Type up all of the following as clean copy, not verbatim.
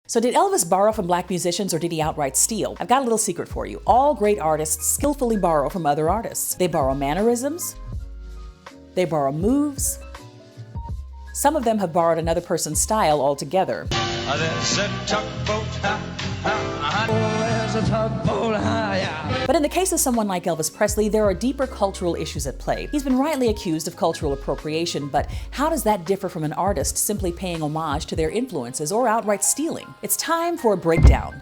So did Elvis borrow from black musicians or did he outright steal? I've got a little secret for you. All great artists skillfully borrow from other artists. They borrow mannerisms. They borrow moves. Some of them have borrowed another person's style altogether. There's a tugboat, there's a tugboat, yeah. But in the case of someone like Elvis Presley, there are deeper cultural issues at play. He's been rightly accused of cultural appropriation, but how does that differ from an artist simply paying homage to their influences or outright stealing? It's time for a breakdown.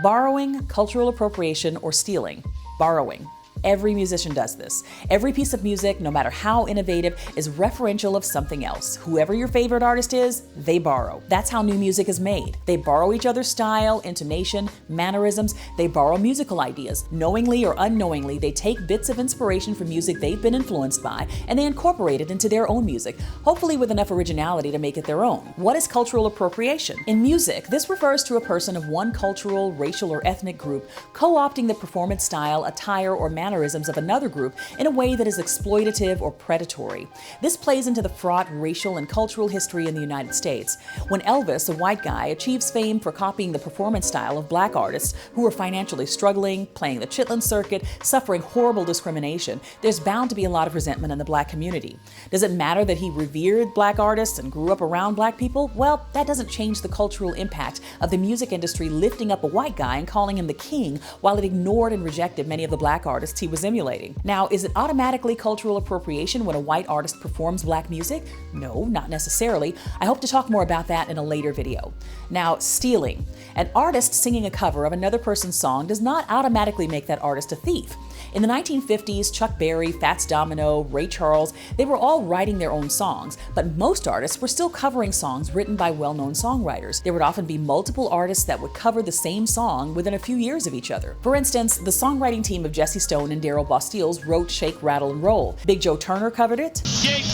Borrowing, cultural appropriation, or stealing. Borrowing. Every musician does this. Every piece of music, no matter how innovative, is referential of something else. Whoever your favorite artist is, they borrow. That's how new music is made. They borrow each other's style, intonation, mannerisms. They borrow musical ideas. Knowingly or unknowingly, they take bits of inspiration from music they've been influenced by, and they incorporate it into their own music, hopefully with enough originality to make it their own. What is cultural appropriation? In music, this refers to a person of one cultural, racial, or ethnic group co-opting the performance style, attire, or mannerisms of another group in a way that is exploitative or predatory. This plays into the fraught racial and cultural history in the United States. When Elvis, a white guy, achieves fame for copying the performance style of black artists who were financially struggling, playing the Chitlin circuit, suffering horrible discrimination, there's bound to be a lot of resentment in the black community. Does it matter that he revered black artists and grew up around black people? Well, that doesn't change the cultural impact of the music industry lifting up a white guy and calling him the king while it ignored and rejected many of the black artists he was emulating. Now, is it automatically cultural appropriation when a white artist performs black music? No, not necessarily. I hope to talk more about that in a later video. Now, stealing. An artist singing a cover of another person's song does not automatically make that artist a thief. In the 1950s, Chuck Berry, Fats Domino, Ray Charles, they were all writing their own songs, but most artists were still covering songs written by well-known songwriters. There would often be multiple artists that would cover the same song within a few years of each other. For instance, the songwriting team of Jesse Stone and Darryl Bostiles wrote Shake, Rattle, and Roll. Big Joe Turner covered it. Shake,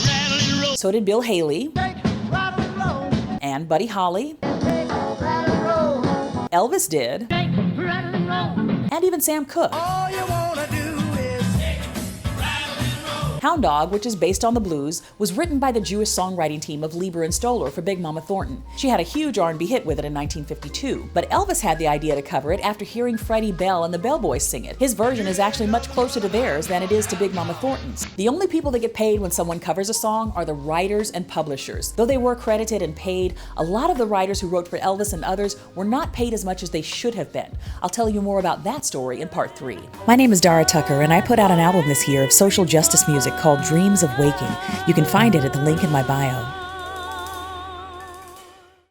rattle, and roll. So did Bill Haley. Shake, rattle, and roll. And Buddy Holly. Shake, rattle, and roll. Elvis did. Shake, rattle, and roll. And even Sam Cooke. All you wanna do is shake, rattle, and roll. Hound Dog, which is based on the blues, was written by the Jewish songwriting team of Lieber and Stoller for Big Mama Thornton. She had a huge R&B hit with it in 1952, but Elvis had the idea to cover it after hearing Freddie Bell and the Bell Boys sing it. His version is actually much closer to theirs than it is to Big Mama Thornton's. The only people that get paid when someone covers a song are the writers and publishers. Though they were credited and paid, a lot of the writers who wrote for Elvis and others were not paid as much as they should have been. I'll tell you more about that story in part 3. My name is Dara Tucker, and I put out an album this year of social justice music called Dreams of Waking. You can find it at the link in my bio.